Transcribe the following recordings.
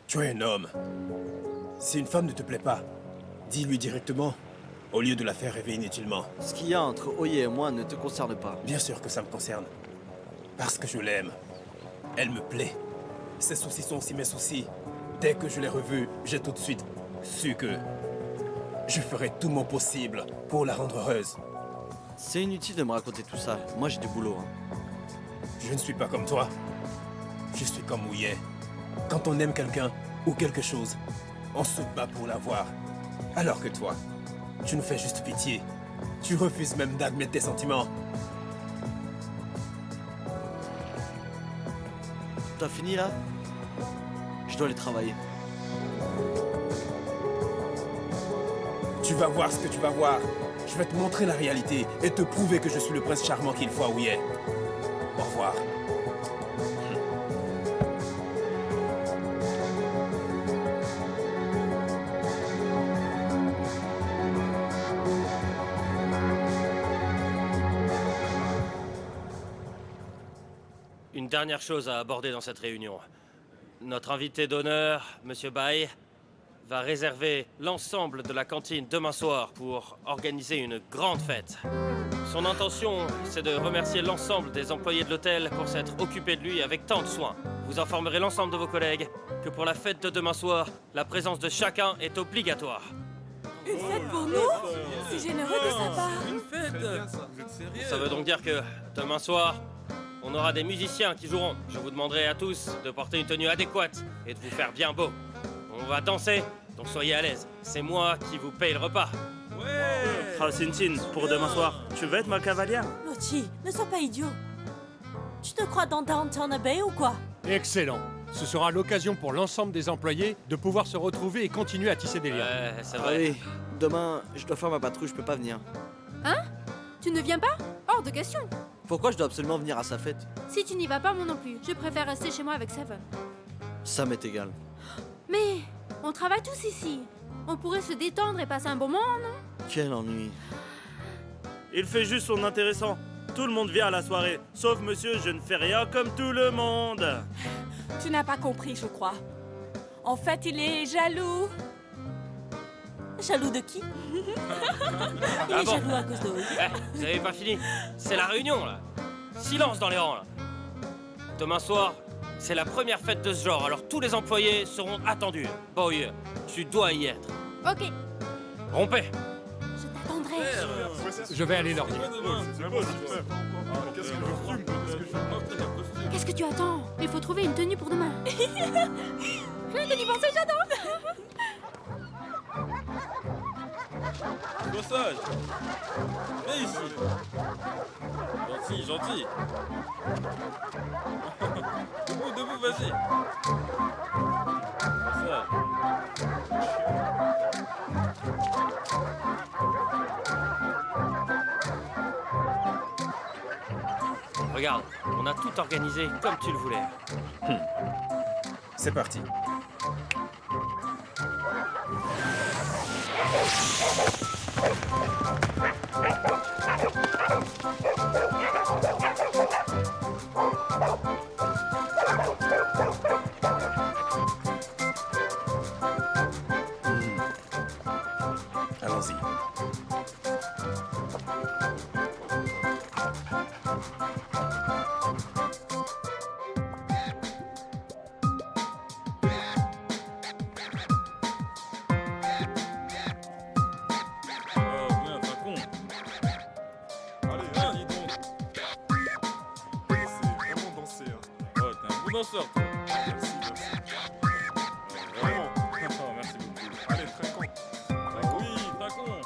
Tu es un homme. Si une femme ne te plaît pas, dis-lui directement, au lieu de la faire rêver inutilement. Ce qu'il y a entre Oye et moi ne te concerne pas. Bien sûr que ça me concerne. Parce que je l'aime. Elle me plaît. Ses soucis sont aussi mes soucis. Dès que je l'ai revue, j'ai tout de suite su que je ferai tout mon possible pour la rendre heureuse. C'est inutile de me raconter tout ça. Moi, j'ai du boulot. Je ne suis pas comme toi. Je suis comme Ouye. Quand on aime quelqu'un ou quelque chose, on se bat pour l'avoir. Alors que toi, tu nous fais juste pitié. Tu refuses même d'admettre tes sentiments. T'as fini là? Je dois aller travailler. Tu vas voir ce que tu vas voir. Je vais te montrer la réalité et te prouver que je suis le prince charmant qu'il faut à Ouye. Au revoir. Une dernière chose à aborder dans cette réunion. Notre invité d'honneur, Monsieur Bai, va réserver l'ensemble de la cantine demain soir pour organiser une grande fête. Son intention, c'est de remercier l'ensemble des employés de l'hôtel pour s'être occupés de lui avec tant de soin. Vous informerez l'ensemble de vos collègues que pour la fête de demain soir, la présence de chacun est obligatoire. Une fête pour nous? C'est généreux de sa part. Une fête. Ça veut donc dire que demain soir, on aura des musiciens qui joueront. Je vous demanderai à tous de porter une tenue adéquate et de vous faire bien beau. On va danser, donc soyez à l'aise. C'est moi qui vous paye le repas. Ouais. Ah, Chin, pour demain soir, tu veux être ma cavalière? Lochi, ne sois pas idiot. Tu te crois dans Downton Abbey ou quoi? Excellent. Ce sera l'occasion pour l'ensemble des employés de pouvoir se retrouver et continuer à tisser des liens. Ouais, c'est vrai. Allez, demain, je dois faire ma patrouille, je peux pas venir. Hein? Tu ne viens pas? Hors de question. Pourquoi je dois absolument venir à sa fête? Si tu n'y vas pas, moi non plus. Je préfère rester chez moi avec Seven. Ça m'est égal. Mais on travaille tous ici. On pourrait se détendre et passer un bon moment, non? Quel ennui. Il fait juste son intéressant. Tout le monde vient à la soirée, sauf monsieur, je ne fais rien comme tout le monde. Tu n'as pas compris, je crois. En fait, il est jaloux. Jaloux de qui? Il est bon jaloux à cause de Oye. Vous avez pas fini? C'est la réunion, là. Silence dans les rangs, là. Demain soir, c'est la première fête de ce genre, alors tous les employés seront attendus. Boy, tu dois y être. Ok, Rompez! je t'attendrai. Je vais aller leur dire. Qu'est-ce que tu attends? Il faut trouver une tenue pour demain. Rien que d'y penser, j'adore. Gossage. Viens ici. Gentil, gentil. Debout, vas-y. Gossage. Regarde, on a tout organisé comme tu le voulais. C'est parti. Allons-y. Oh, viens, t'es un con. Allez, viens, dis donc. C'est vraiment danser, hein. Oh, t'es un bon danseur, toi. Merci, merci. Vraiment. Oh, merci beaucoup. Allez, trinquons. Ah oui, t'es un con.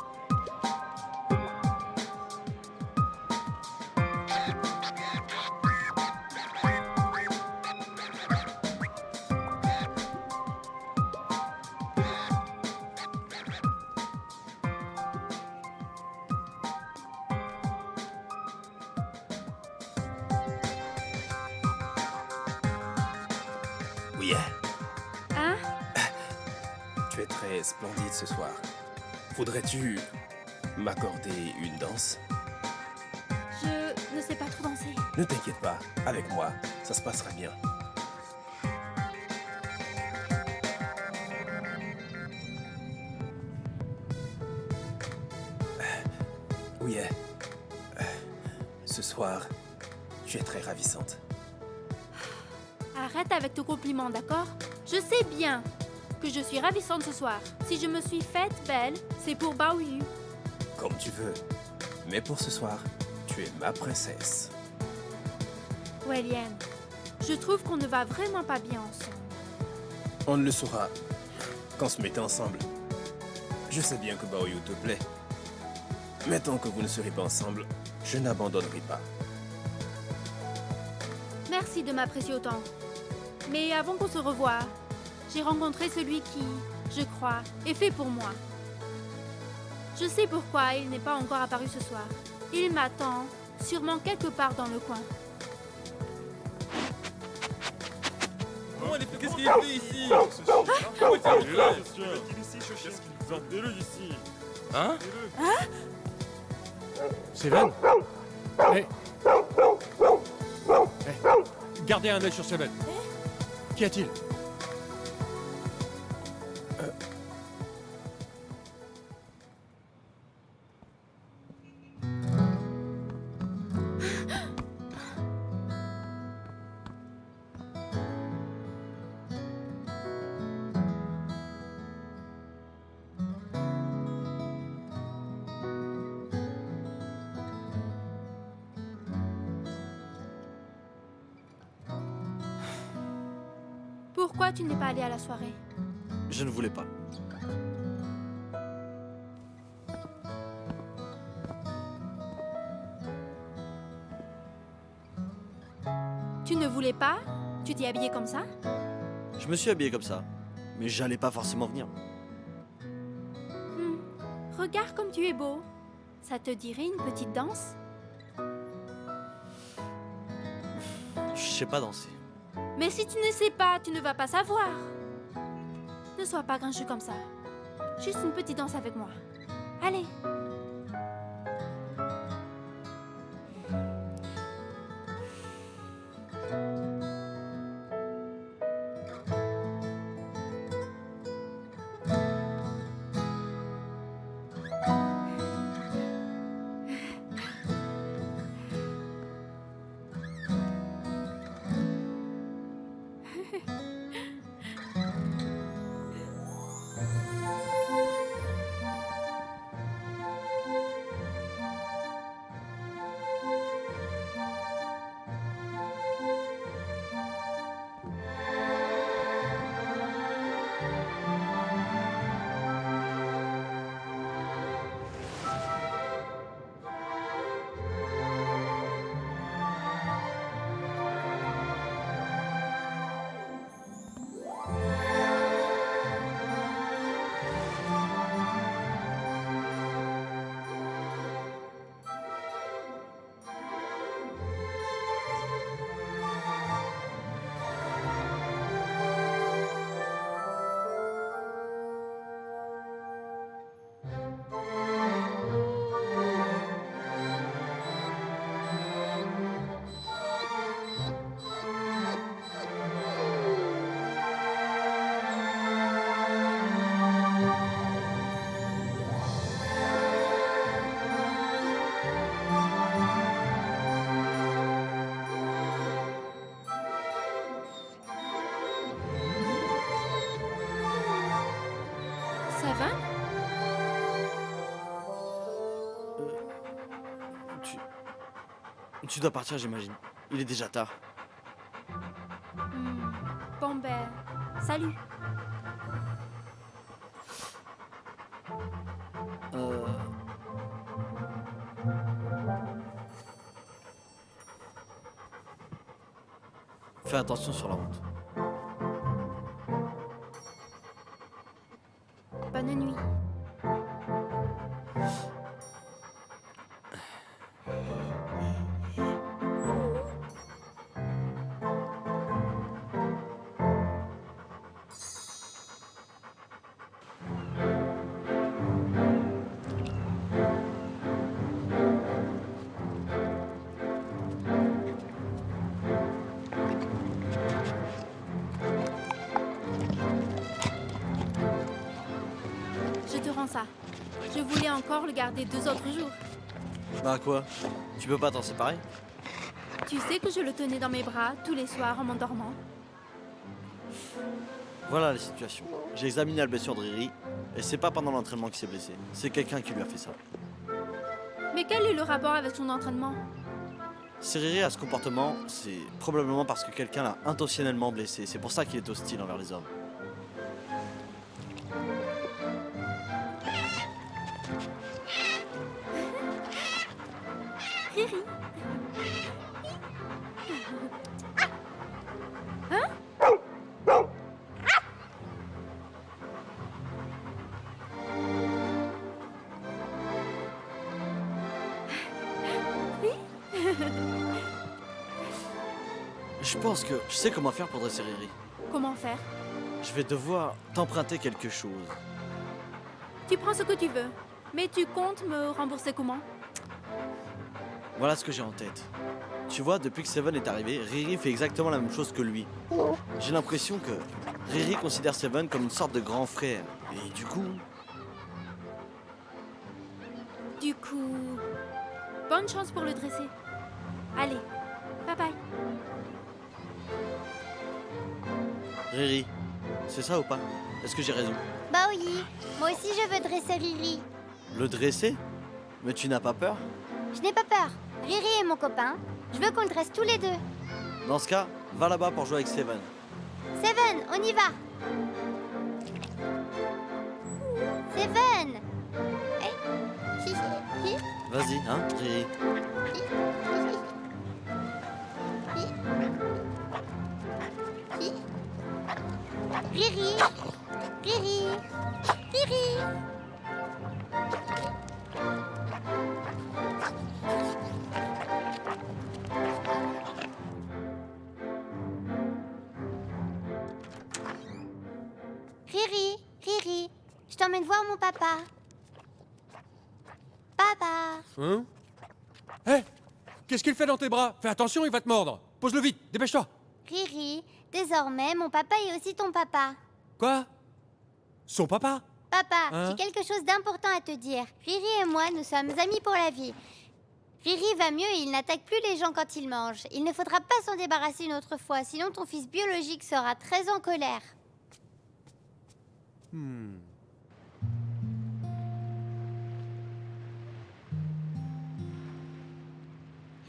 Oui, Hein? tu es très splendide ce soir. Voudrais-tu m'accorder une danse? Je ne sais pas trop danser. Ne t'inquiète pas, avec moi, ça se passera bien. Ce soir, tu es très ravissante. Arrête avec tes compliments, d'accord? Je sais bien que je suis ravissante ce soir. Si je me suis faite belle, c'est pour Bao Yu. Comme tu veux. Mais pour ce soir, tu es ma princesse. Wei-Lian, je trouve qu'on ne va vraiment pas bien ensemble. On ne le saura qu'en se mettant ensemble. Je sais bien que Bao Yu te plaît. Mais tant que vous ne serez pas ensemble, je n'abandonnerai pas. Merci de m'apprécier autant. Mais avant qu'on se revoie, j'ai rencontré celui qui, je crois, est fait pour moi. Je sais pourquoi il n'est pas encore apparu ce soir. Il m'attend, sûrement quelque part dans le coin. Qu'est-ce qu'il fait ici? Pourquoi il est là, monsieur? Ici, Shoshi. Sortez-le d'ici. Hein? Seven? Hé! Gardez un œil sur Seven. Qu'y a-t-il? Pourquoi tu n'es pas allé à la soirée? Je ne voulais pas. Tu ne voulais pas? Tu t'es habillé comme ça? Je me suis habillé comme ça, mais j'allais pas forcément venir. Regarde comme tu es beau. Ça te dirait une petite danse? Je sais pas danser. Mais si tu ne sais pas, tu ne vas pas savoir. Ne sois pas grincheux comme ça. Juste une petite danse avec moi. Allez. Ça va? Tu dois partir, j'imagine. Il est déjà tard. Bon ben, salut. Fais attention sur la route. Bonne nuit. Je te rends ça. Je voulais encore le garder 2 autres jours. Bah quoi? Tu peux pas t'en séparer? Tu sais que je le tenais dans mes bras tous les soirs en m'endormant. Voilà la situation. J'ai examiné la blessure de Riri, et c'est pas pendant l'entraînement qu'il s'est blessé. C'est quelqu'un qui lui a fait ça. Mais quel est le rapport avec son entraînement? Si Riri a ce comportement, c'est probablement parce que quelqu'un l'a intentionnellement blessé. C'est pour ça qu'il est hostile envers les hommes. Riri. Hein? Je pense que je sais comment faire pour dresser Riri. Comment faire? Je vais devoir t'emprunter quelque chose. Tu prends ce que tu veux. Mais tu comptes me rembourser comment? Voilà ce que j'ai en tête. Tu vois, depuis que Seven est arrivé, Riri fait exactement la même chose que lui. J'ai l'impression que Riri considère Seven comme une sorte de grand frère. Et du coup... Bonne chance pour le dresser. Allez, bye bye. Riri, c'est ça ou pas? Est-ce que j'ai raison? Bah oui, moi aussi je veux dresser Riri. Le dresser? Mais tu n'as pas peur? Je n'ai pas peur. Riri est mon copain. Je veux qu'on le dresse tous les deux. Dans ce cas, va là-bas pour jouer avec Seven. Seven, on y va. Seven. Eh, hi, hi, hi. Vas-y, hein, Riri. Riri, Riri, Riri. Riri, Riri, je t'emmène voir mon papa. Papa. Hein? Hé! Qu'est-ce qu'il fait dans tes bras? Fais attention, il va te mordre. Pose-le vite, dépêche-toi. Riri, désormais, mon papa est aussi ton papa. Quoi? Son papa? Papa, Hein? j'ai quelque chose d'important à te dire. Riri et moi, nous sommes amis pour la vie. Riri va mieux et il n'attaque plus les gens quand il mange. Il ne faudra pas s'en débarrasser une autre fois, sinon ton fils biologique sera très en colère.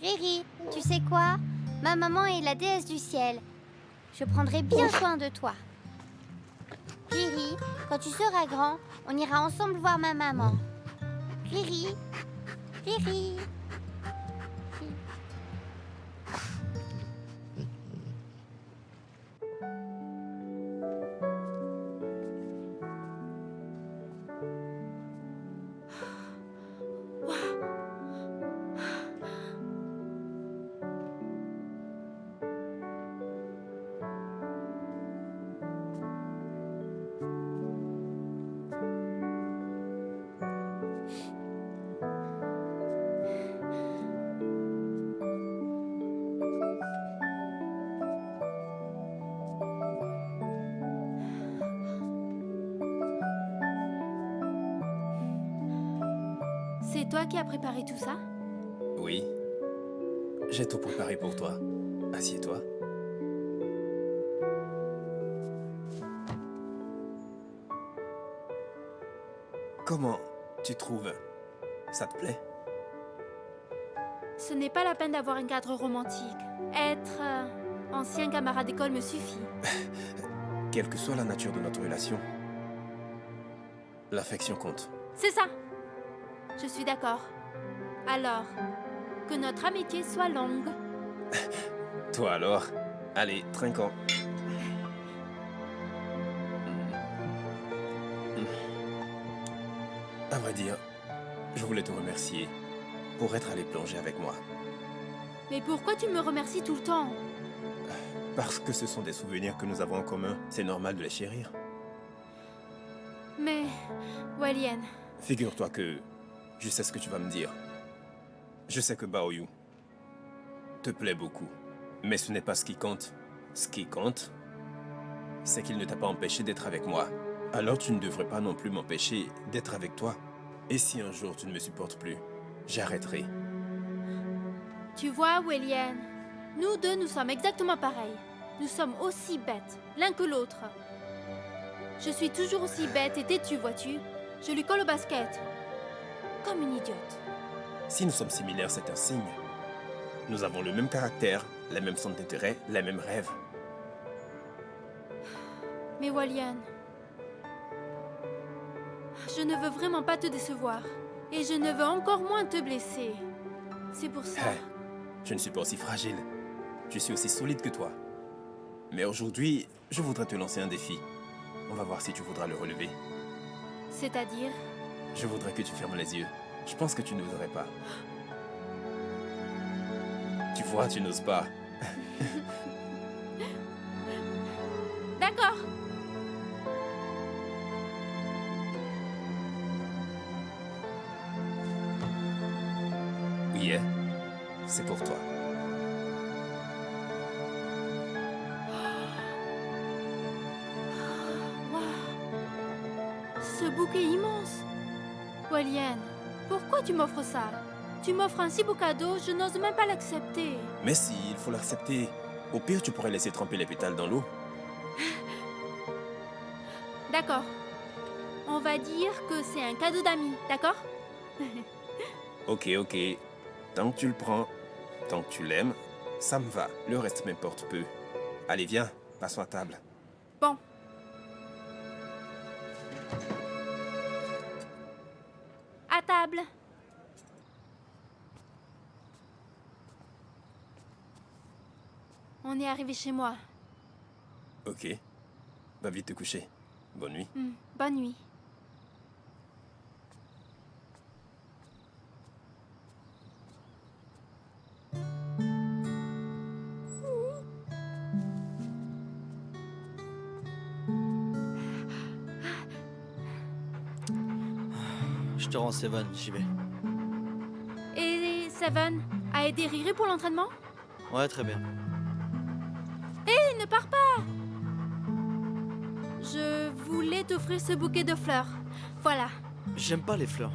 Riri, tu sais quoi? Ma maman est la déesse du ciel. Je prendrai bien soin de toi. Riri, quand tu seras grand, on ira ensemble voir ma maman. Riri, Riri. C'est toi qui as préparé tout ça? Oui. J'ai tout préparé pour toi. Assieds-toi. Comment tu trouves? Ça te plaît? Ce n'est pas la peine d'avoir un cadre romantique. Être ancien camarade d'école me suffit. Quelle que soit la nature de notre relation, l'affection compte. C'est ça. Je suis d'accord. Alors, que notre amitié soit longue. Toi alors? Allez, trinquons. À vrai dire, je voulais te remercier pour être allé plonger avec moi. Mais pourquoi tu me remercies tout le temps? Parce que ce sont des souvenirs que nous avons en commun. C'est normal de les chérir. Mais, Walien, Figure-toi que je sais ce que tu vas me dire. Je sais que Baoyu te plaît beaucoup. Mais ce n'est pas ce qui compte. Ce qui compte, c'est qu'il ne t'a pas empêché d'être avec moi. Alors tu ne devrais pas non plus m'empêcher d'être avec toi. Et si un jour tu ne me supportes plus, j'arrêterai. Tu vois, Welian, nous deux, nous sommes exactement pareils. Nous sommes aussi bêtes, l'un que l'autre. Je suis toujours aussi bête et têtue, vois-tu. Je lui colle au basket. Comme une idiote. Si nous sommes similaires, c'est un signe. Nous avons le même caractère, la même centre d'intérêt, les mêmes rêves. Mais Welian, je ne veux vraiment pas te décevoir. Et je ne veux encore moins te blesser. C'est pour ça. Hey, je ne suis pas aussi fragile. Je suis aussi solide que toi. Mais aujourd'hui, je voudrais te lancer un défi. On va voir si tu voudras le relever. C'est-à-dire? Je voudrais que tu fermes les yeux. Je pense que tu n'oserais pas. Tu vois, tu n'oses pas. D'accord. Oui, hein? C'est pour toi. Waouh. Ce bouquet immense. Welian, pourquoi tu m'offres ça? Tu m'offres un si beau cadeau, je n'ose même pas l'accepter. Mais si, il faut l'accepter. Au pire, tu pourrais laisser tremper les pétales dans l'eau. D'accord. On va dire que c'est un cadeau d'amis, d'accord? Ok, ok. Tant que tu le prends, tant que tu l'aimes, ça me va. Le reste m'importe peu. Allez, viens, passons à table. Bon. À table. On est arrivé chez moi. Ok. Va vite te coucher. Bonne nuit. Bonne nuit. Je te rends Seven, j'y vais. Et Seven a aidé Riri pour l'entraînement? Ouais, très bien. Hé, ne pars pas! Je voulais t'offrir ce bouquet de fleurs. Voilà. J'aime pas les fleurs.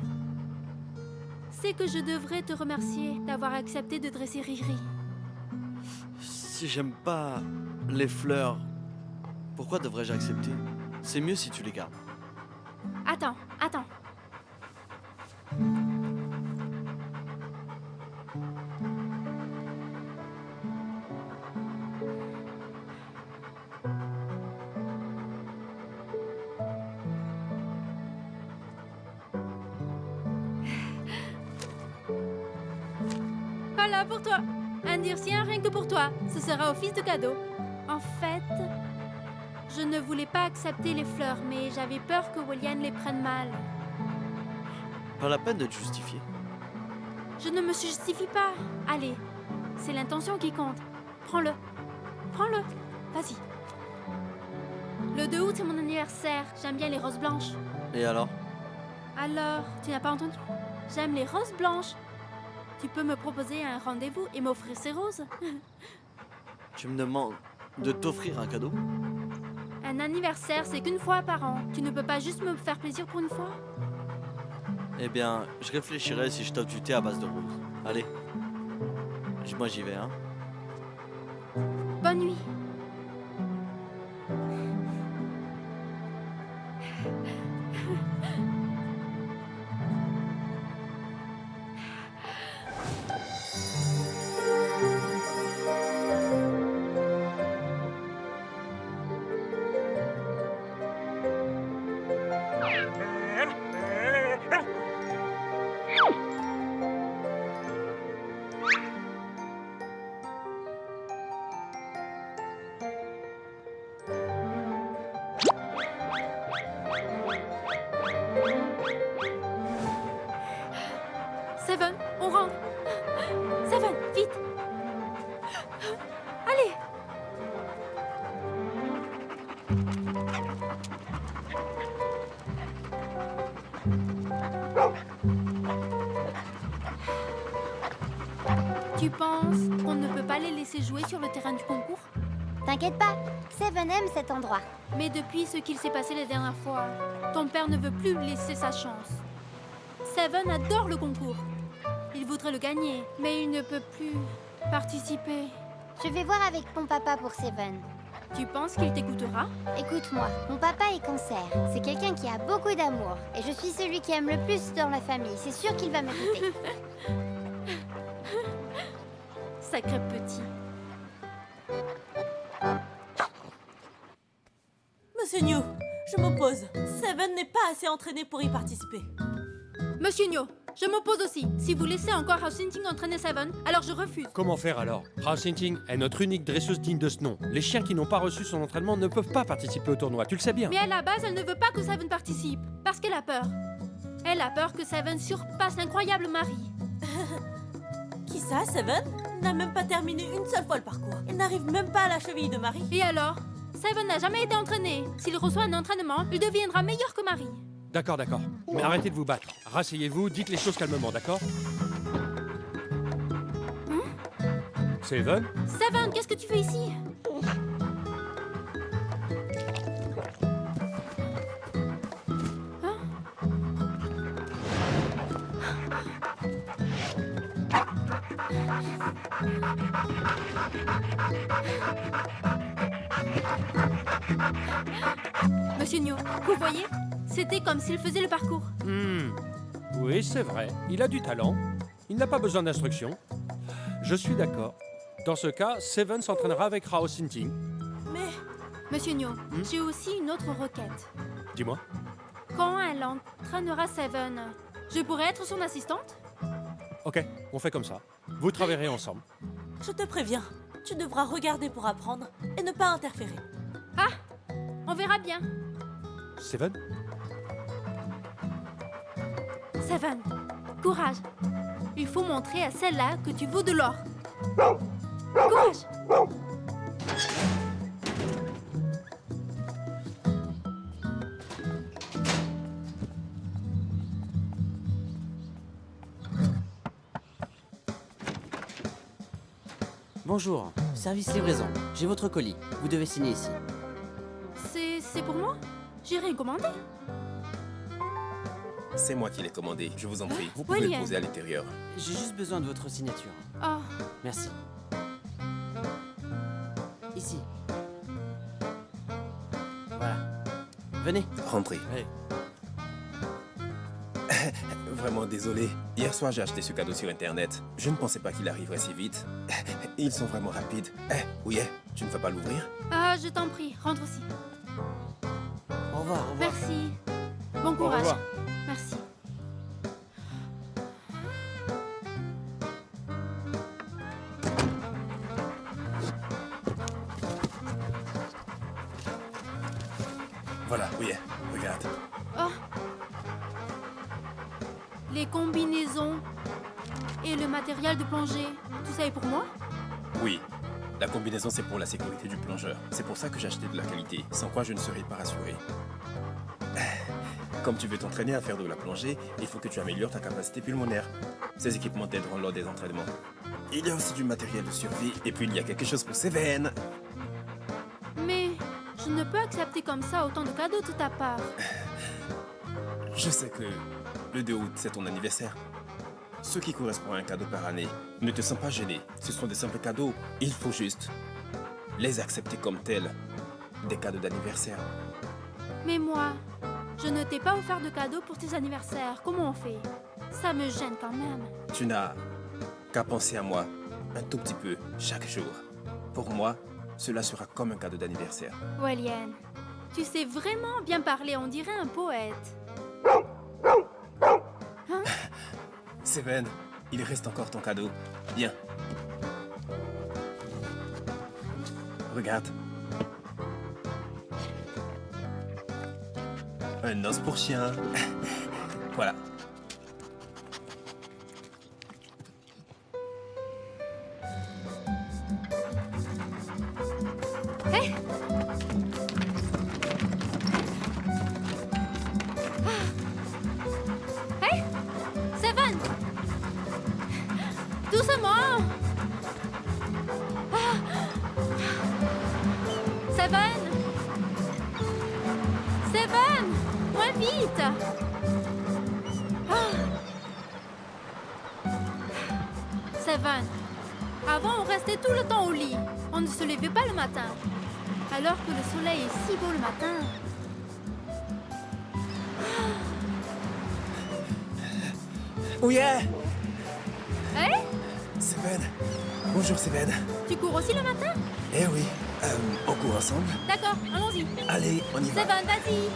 C'est que je devrais te remercier d'avoir accepté de dresser Riri. Si j'aime pas les fleurs, pourquoi devrais-je accepter? C'est mieux si tu les gardes. Attends, attends. Voilà pour toi. Un dircien rien que pour toi. Ce sera office de cadeau. En fait, je ne voulais pas accepter les fleurs, mais j'avais peur que Welian les prenne mal. Pas la peine de te justifier. Je ne me justifie pas. Allez, c'est l'intention qui compte. Prends-le. Prends-le. Vas-y. Le 2 août, c'est mon anniversaire. J'aime bien les roses blanches. Et alors? Alors, tu n'as pas entendu? J'aime les roses blanches. Tu peux me proposer un rendez-vous et m'offrir ces roses? Tu me demandes de t'offrir un cadeau? Un anniversaire, c'est qu'une fois par an. Tu ne peux pas juste me faire plaisir pour une fois? Eh bien, je réfléchirai si je t'offre du thé à base de roses. Allez. Moi, j'y vais, hein. Bonne nuit. Seven, on rentre. Seven, vite. Allez. Tu penses qu'on ne peut pas les laisser jouer sur le terrain du concours? T'inquiète pas, Seven aime cet endroit. Mais depuis ce qu'il s'est passé la dernière fois, ton père ne veut plus laisser sa chance. Seven adore le concours. Il voudrait le gagner, mais il ne peut plus participer. Je vais voir avec mon papa pour Seven. Tu penses qu'il t'écoutera? Écoute-moi, mon papa est cancer. C'est quelqu'un qui a beaucoup d'amour. Et je suis celui qui aime le plus dans la famille. C'est sûr qu'il va m'écouter. Sacré petit. Monsieur New, je m'oppose. Seven n'est pas assez entraîné pour y participer. Monsieur Nyo, je m'oppose aussi. Si vous laissez encore House Hunting entraîner Seven, alors je refuse. Comment faire alors? House Hunting est notre unique dresseuse digne de ce nom. Les chiens qui n'ont pas reçu son entraînement ne peuvent pas participer au tournoi, tu le sais bien. Mais à la base, elle ne veut pas que Seven participe, parce qu'elle a peur. Elle a peur que Seven surpasse l'incroyable Marie. Qui ça, Seven? Il n'a même pas terminé une seule fois le parcours. Il n'arrive même pas à la cheville de Marie. Et alors? Seven n'a jamais été entraîné. S'il reçoit un entraînement, il deviendra meilleur que Marie. D'accord, d'accord. Mais arrêtez de vous battre. Rasseyez-vous, dites les choses calmement, d'accord? Seven? Seven, qu'est-ce que tu fais ici? Monsieur Nyo, vous voyez? C'était comme s'il faisait le parcours. Oui, c'est vrai. Il a du talent. Il n'a pas besoin d'instruction. Je suis d'accord. Dans ce cas, Seven s'entraînera avec House Hunting. Mais... Monsieur Nyo, j'ai aussi une autre requête. Dis-moi. Quand elle entraînera Seven, je pourrais être son assistante? Ok, on fait comme ça. Vous travaillerez ensemble. Je te préviens, tu devras regarder pour apprendre et ne pas interférer. Ah, on verra bien. Seven? Seven, courage. Il faut montrer à celle-là que tu vaux de l'or. Courage. Bonjour, service livraison. J'ai votre colis. Vous devez signer ici. C'est pour moi? J'ai rien commandé. C'est moi qui l'ai commandé, je vous en prie. Vous pouvez William. le poser à l'intérieur. J'ai juste besoin de votre signature. Oh, Merci. Ici. Voilà. Venez. Rentrez. Allez. Vraiment désolé. Hier soir, j'ai acheté ce cadeau sur Internet. Je ne pensais pas qu'il arriverait si vite. Ils sont vraiment rapides. Oui, tu ne vas pas l'ouvrir? ah, je t'en prie, rentre aussi. Au revoir. Au revoir. Merci. Bon courage. revoir. Merci. Voilà, oui, regarde. Oh. Les combinaisons et le matériel de plongée, tout ça est pour moi? Oui. La combinaison, c'est pour la sécurité du plongeur. C'est pour ça que j'ai acheté de la qualité, sans quoi je ne serais pas rassuré. Comme tu veux t'entraîner à faire de la plongée, il faut que tu améliores ta capacité pulmonaire. Ces équipements t'aideront lors des entraînements. Il y a aussi du matériel de survie, et puis il y a quelque chose pour Seven. Mais je ne peux accepter comme ça autant de cadeaux de ta part. Je sais que le 2 août, c'est ton anniversaire. Ce qui correspond à un cadeau par année. Ne te sens pas gêné, ce sont des simples cadeaux. Il faut juste les accepter comme tels. Des cadeaux d'anniversaire. Mais moi, je ne t'ai pas offert de cadeaux pour tes anniversaires. Comment on fait? Ça me gêne quand même. Tu n'as qu'à penser à moi un tout petit peu chaque jour. Pour moi, cela sera comme un cadeau d'anniversaire. Walian, tu sais vraiment bien parler, on dirait un poète. Seven, il reste encore ton cadeau. Bien. Regarde. Un os pour chien. Voilà. Hé! Hé! Seven! Doucement! Ah! Seven! Seven! Moins vite! Ah! restait tout le temps au lit. On ne se levait pas le matin. Alors que le soleil est si beau le matin. Oh yeah! Hé, Seven. Bonjour, Seven. tu cours aussi le matin? Eh oui. On court ensemble? D'accord, allons-y. Allez, on y va. Seven, vas-y.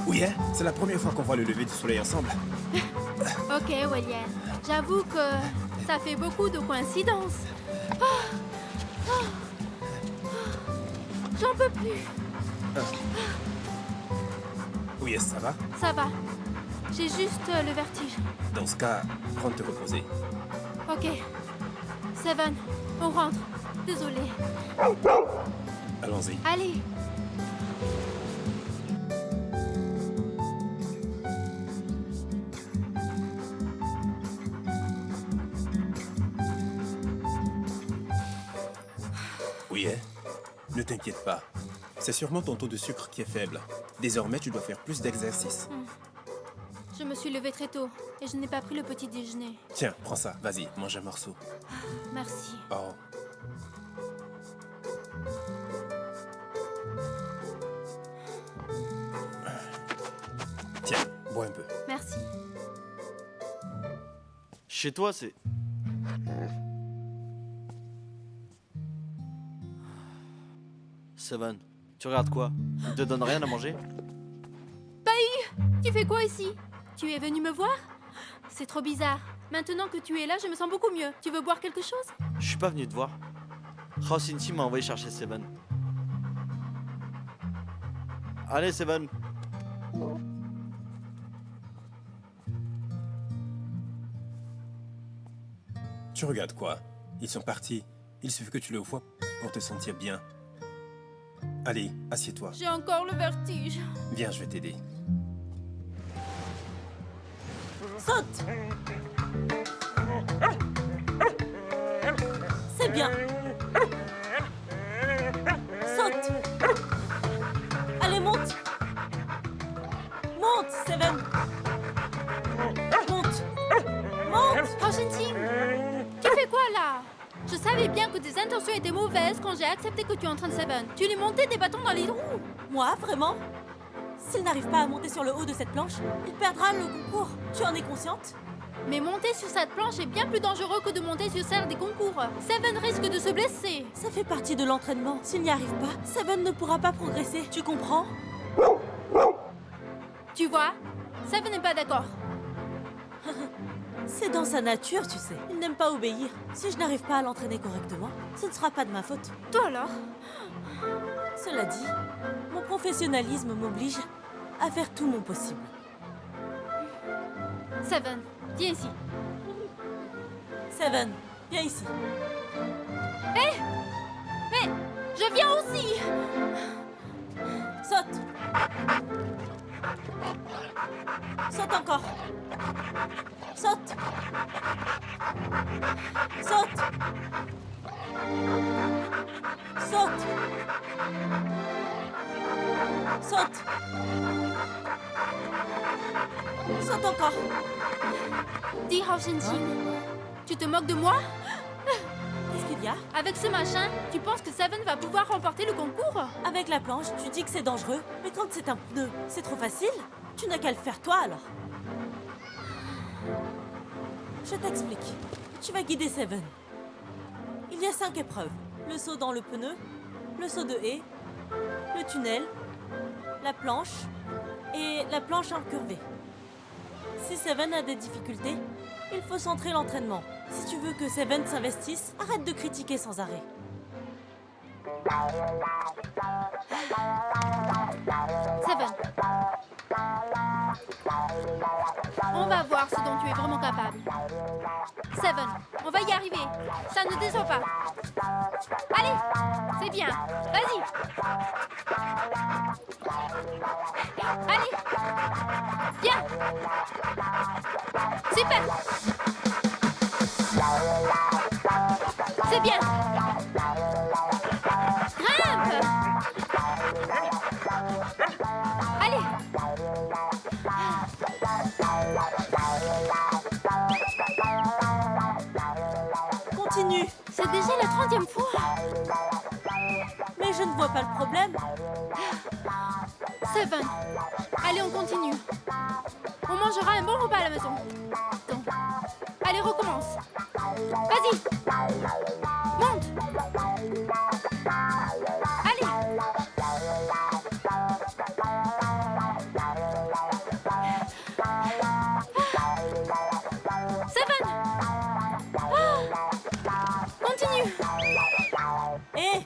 Oui, hein? C'est la première fois qu'on voit le lever du soleil ensemble. Ok, William. J'avoue que ça fait beaucoup de coïncidences. J'en peux plus. Oui, ça va? Ça va. J'ai juste le vertige. Dans ce cas, rentre te reposer. Ok. Seven, on rentre. Désolée. Allons-y. Allez. Oui, hein? Ne t'inquiète pas. C'est sûrement ton taux de sucre qui est faible. Désormais, tu dois faire plus d'exercice. Je me suis levée très tôt et je n'ai pas pris le petit déjeuner. Tiens, prends ça. Vas-y, mange un morceau. Merci. Oh. Tiens, bois un peu. Merci. Chez toi, c'est... Seven, tu regardes quoi? Il te donne rien à manger? Tu fais quoi ici? Tu es venu me voir? C'est trop bizarre. Maintenant que tu es là, je me sens beaucoup mieux. Tu veux boire quelque chose? Je suis pas venu te voir. Rocinti m'a envoyé chercher Seven. Allez, Seven. Tu regardes quoi? Ils sont partis. Il suffit que tu le vois pour te sentir bien. Allez, assieds-toi. J'ai encore le vertige. Viens, je vais t'aider. Saute! C'est bien. Saute! Allez, monte! Monte, Seven! Monte! Monte! Rochentim, tu fais quoi là? Je savais bien que tes intentions étaient mauvaises quand j'ai accepté que tu entraînes Seven. Tu lui montais des bâtons dans les roues. Moi, vraiment? S'il n'arrive pas à monter sur le haut de cette planche, il perdra le concours. Tu en es consciente? Mais monter sur cette planche est bien plus dangereux que de monter sur celle des concours. Seven risque de se blesser. Ça fait partie de l'entraînement. S'il n'y arrive pas, Seven ne pourra pas progresser. Tu comprends? Tu vois, Seven n'est pas d'accord. C'est dans sa nature, tu sais. Il n'aime pas obéir. Si je n'arrive pas à l'entraîner correctement, ce ne sera pas de ma faute. Toi alors? Cela dit, mon professionnalisme m'oblige à faire tout mon possible. Seven, viens ici. Seven, viens ici. Hé! Mais je viens aussi! Saute! Saute encore! Saute! Saute! Saute! Saute! Saute encore! Dis, Rochentim, tu te moques de moi? Qu'est-ce qu'il y a? Avec ce machin, tu penses que Seven va pouvoir remporter le concours? Avec la planche, tu dis que c'est dangereux, mais quand c'est un pneu, c'est trop facile? Tu n'as qu'à le faire toi alors. Je t'explique. Tu vas guider Seven. Il y a 5 épreuves. Le saut dans le pneu, le saut de haie, le tunnel, la planche et la planche incurvée. Si Seven a des difficultés, il faut centrer l'entraînement. Si tu veux que Seven s'investisse, arrête de critiquer sans arrêt. Seven. On va voir ce dont tu es vraiment capable. Seven, on va y arriver. Ça ne déçoit pas. Allez, c'est bien. Vas-y. Allez. Viens. Super. C'est bien. Grimpe. vois pas le problème. Seven. Allez, on continue. On mangera un bon repas à la maison. Donc, allez, recommence. Vas-y. Monte. Allez. Seven. Continue. Hé,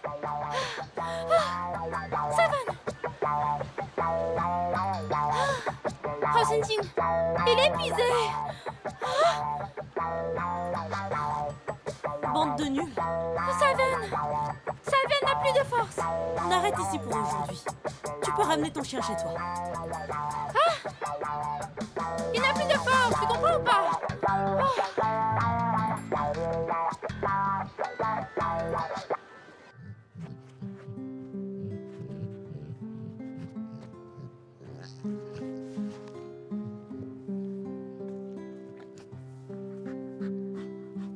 Seven. Oh, Xinjing, il est épuisé. bande de nuls. Seven. Seven n'a plus de force. On arrête ici pour aujourd'hui. Tu peux ramener ton chien chez toi. Il n'a plus de force, tu comprends ou pas?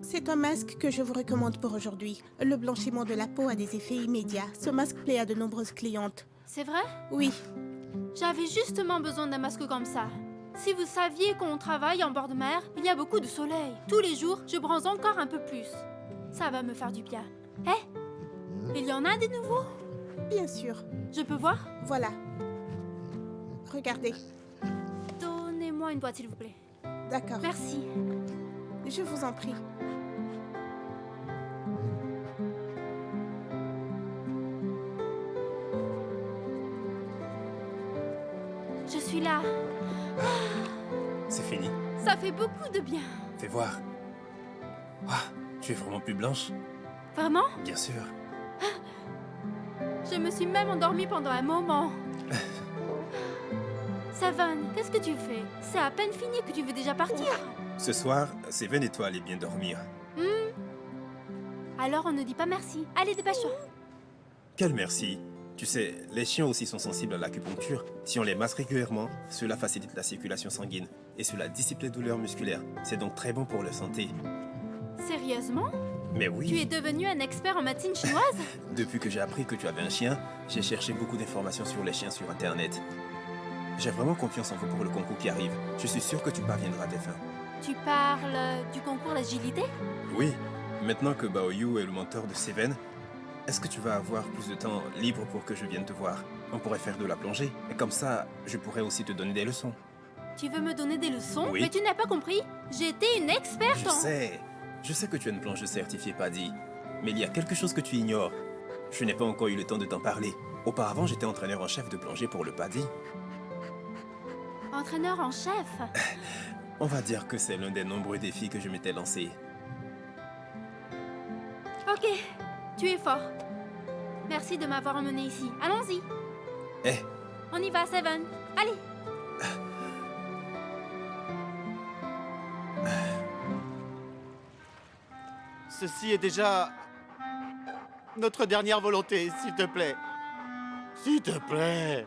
C'est un masque que je vous recommande pour aujourd'hui. Le blanchiment de la peau a des effets immédiats. Ce masque plaît à de nombreuses clientes. C'est vrai? Oui. J'avais justement besoin d'un masque comme ça. Si vous saviez qu'on travaille en bord de mer, il y a beaucoup de soleil. Tous les jours, je bronze encore un peu plus. Ça va me faire du bien. Il y en a des nouveaux? Bien sûr. Je peux voir? Voilà. Regardez. Donnez-moi une boîte, s'il vous plaît. D'accord. Merci. Je vous en prie. Je suis là. C'est fini. Ça fait beaucoup de bien. Fais voir. Ah, tu es vraiment plus blanche? Vraiment? Bien sûr. Je me suis même endormie pendant un moment. Seven, qu'est-ce que tu fais? C'est à peine fini que tu veux déjà partir. Ce soir, Seven et toi allez bien dormir. Alors on ne dit pas merci. Allez, dépêche-toi. Quel merci. Tu sais, les chiens aussi sont sensibles à l'acupuncture. Si on les masse régulièrement, cela facilite la circulation sanguine et cela dissipe les douleurs musculaires. C'est donc très bon pour leur santé. Sérieusement? Mais oui. Tu es devenu un expert en médecine chinoise? Depuis que j'ai appris que tu avais un chien, j'ai cherché beaucoup d'informations sur les chiens sur Internet. J'ai vraiment confiance en vous pour le concours qui arrive. Je suis sûr que tu parviendras à tes fins. Tu parles du concours d'agilité? Oui. Maintenant que Baoyu est le mentor de Seven, est-ce que tu vas avoir plus de temps libre pour que je vienne te voir? On pourrait faire de la plongée. Et comme ça, je pourrais aussi te donner des leçons. Tu veux me donner des leçons? Oui. Mais tu n'as pas compris. J'étais une experte en... Je sais que tu es une plongeuse certifiée PADI. Mais il y a quelque chose que tu ignores. Je n'ai pas encore eu le temps de t'en parler. Auparavant, j'étais entraîneur en chef de plongée pour le PADI. Entraîneur en chef? On va dire que c'est l'un des nombreux défis que je m'étais lancé. Ok, tu es fort. Merci de m'avoir emmené ici. Allons-y. On y va, Seven. Allez. Ceci est déjà notre dernière volonté, s'il te plaît. S'il te plaît.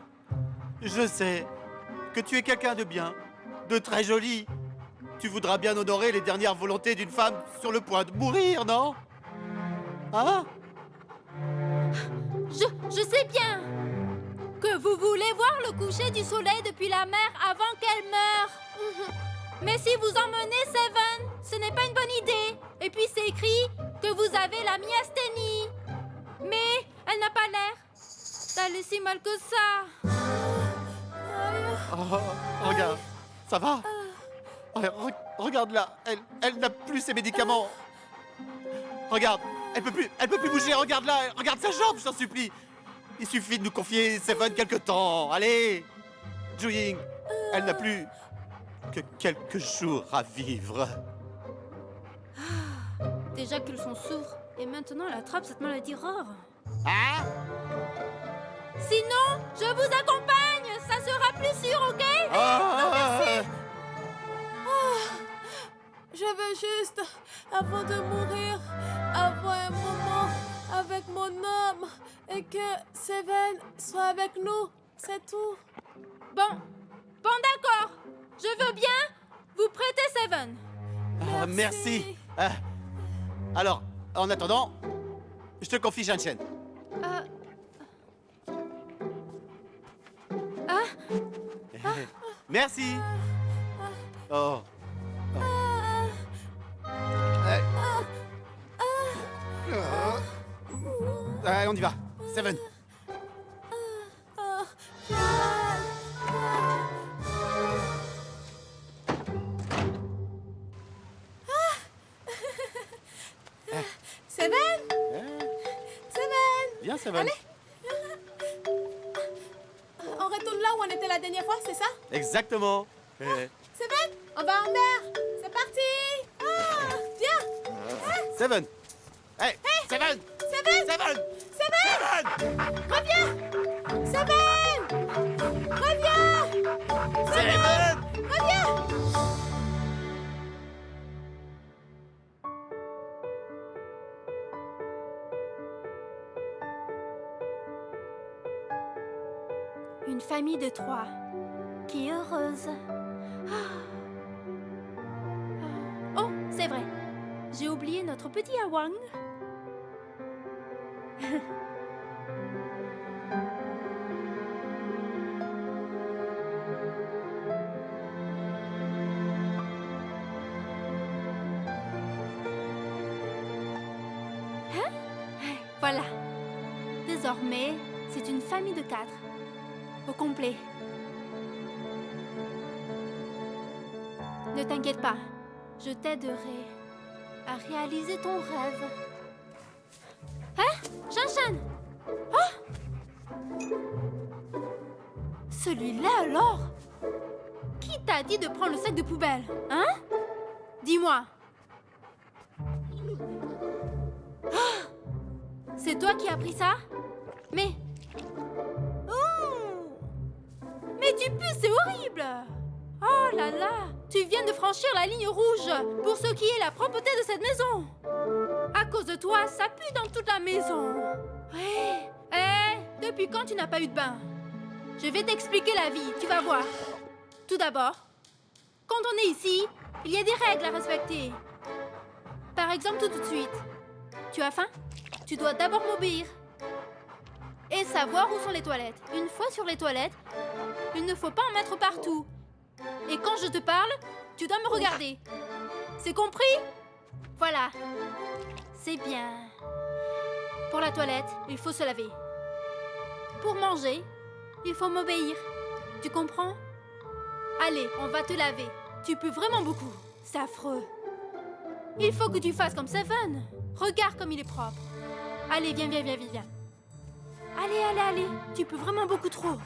Je sais que tu es quelqu'un de bien, de très joli. Tu voudras bien honorer les dernières volontés d'une femme sur le point de mourir, non? Hein? Je sais bien que vous voulez voir le coucher du soleil depuis la mer avant qu'elle meure. Mais si vous emmenez Seven, ce n'est pas une bonne idée. Et puis c'est écrit que vous avez la myasthénie. Mais elle n'a pas l'air d'aller si mal que ça. Oh, regarde, ça va? Regarde là, elle n'a plus ses médicaments. Regarde, elle peut plus bouger, regarde là, regarde sa jambe, je t'en supplie. Il suffit de nous confier Seven quelque temps, allez. Juying, elle n'a plus que quelques jours à vivre. Déjà qu'ils sont sourds, et maintenant elle attrape cette maladie rare. Hein? Sinon, je vous accompagne, ça sera plus sûr, ok? Non, merci. Je veux juste, avant de mourir, avoir un moment avec mon homme et que Seven soit avec nous, c'est tout. Bon, d'accord. Je veux bien vous prêter Seven. Merci. Alors, en attendant, je te confie Shan-Chen. Merci. Oh. Allez, on y va. Seven. Seven. Seven. Viens, Seven. Allez. On retourne là où on était la dernière fois, c'est ça? Exactement. Seven, on va en mer. C'est parti. Ah, viens. Seven. Hey, Seven. Seven. Seven. Seven. Reviens. Seven. Reviens. Seven. Reviens. Une famille de 3 qui est heureuse. Oh, c'est vrai. J'ai oublié notre petit Awang. Hein? Voilà. Désormais, c'est une famille de 4. Au complet. Ne t'inquiète pas, je t'aiderai à réaliser ton rêve. Hein? Shanshan! Oh! Celui-là alors? Qui t'a dit de prendre le sac de poubelle? Hein? Dis-moi. Oh! C'est toi qui as pris ça? Mais tu pues, c'est horrible! Oh là là! Tu viens de franchir la ligne rouge pour ce qui est la propreté de cette maison! À cause de toi, ça pue dans toute la maison! Depuis quand tu n'as pas eu de bain? Je vais t'expliquer la vie, tu vas voir. Tout d'abord, quand on est ici, il y a des règles à respecter. Par exemple, tout de suite. Tu as faim? Tu dois d'abord m'obéir. Et savoir où sont les toilettes. Une fois sur les toilettes, il ne faut pas en mettre partout. Et quand je te parle, tu dois me regarder. C'est compris? Voilà. C'est bien. Pour la toilette, il faut se laver. Pour manger, il faut m'obéir. Tu comprends? Allez, on va te laver. Tu pues vraiment beaucoup. C'est affreux. Il faut que tu fasses comme Seven. Regarde comme il est propre. Allez, viens. Allez. Tu peux vraiment beaucoup trop.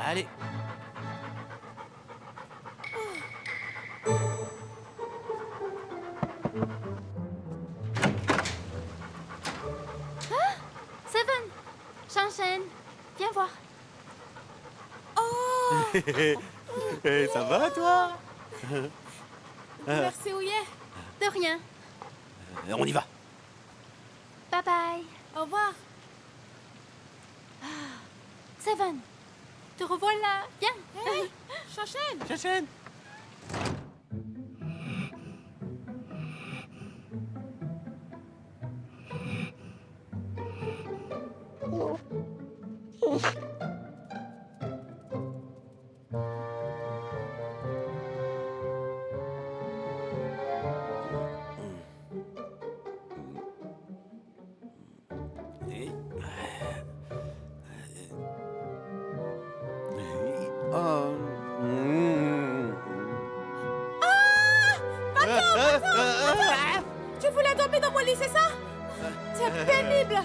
Allez. Seven, Shanshan, viens voir. Oh! Ça va, toi? Merci, Ouye. De rien. On y va. Bye bye. Au revoir. Seven, te revoilà. Viens. Hey, Shanshan. Shanshan. Tu voulais dormir dans mon lit, c'est ça? C'est pénible.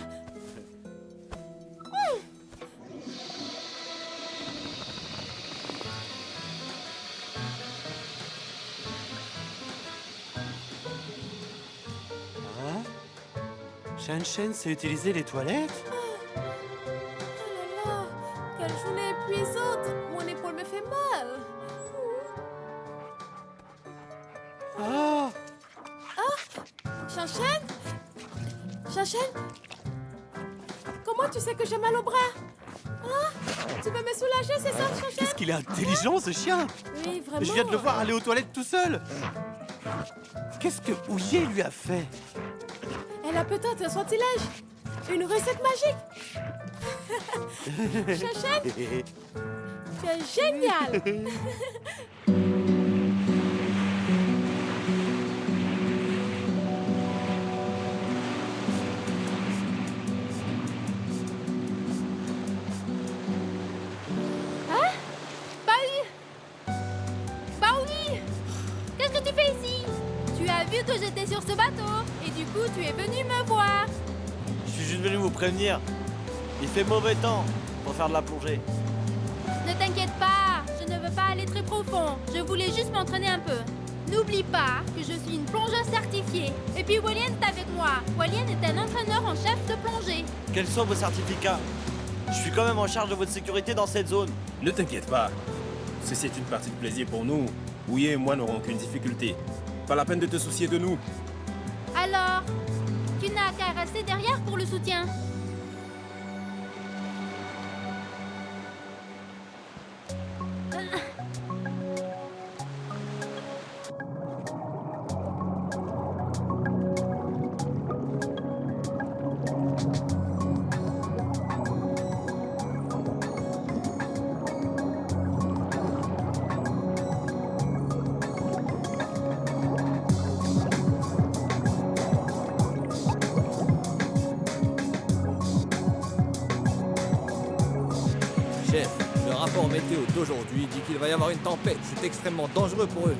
Shanshan sait utiliser les toilettes? Oh là là, quelle journée épuisante. Mon épaule me fait mal. Ah! Shanshan? Shanshan? Comment tu sais que j'ai mal au bras? Hein? Tu veux me soulager, c'est ça, Shanshan? Qu'est-ce qu'il est intelligent, ce chien! Oui, vraiment. Je viens de le voir aller aux toilettes tout seul! Qu'est-ce que Ouye lui a fait? Elle a peut-être un sortilège. Une recette magique. Chachette, tu es génial. Hein? Baoui! Qu'est-ce que tu fais ici? Tu as vu que j'étais sur ce bateau et du coup tu es venu me voir. Je suis juste venu vous prévenir. Il fait mauvais temps pour faire de la plongée. Ne t'inquiète pas, je ne veux pas aller très profond. Je voulais juste m'entraîner un peu. N'oublie pas que je suis une plongeuse certifiée. Et puis Walien est avec moi. Walien est un entraîneur en chef de plongée. Quels sont vos certificats? Je suis quand même en charge de votre sécurité dans cette zone. Ne t'inquiète pas. Ceci est une partie de plaisir pour nous. Ouye et moi n'aurons aucune difficulté. Pas la peine de te soucier de nous. Alors, tu n'as qu'à rester derrière pour le soutien. Chef, le rapport météo d'aujourd'hui dit qu'il va y avoir une tempête. C'est extrêmement dangereux pour eux.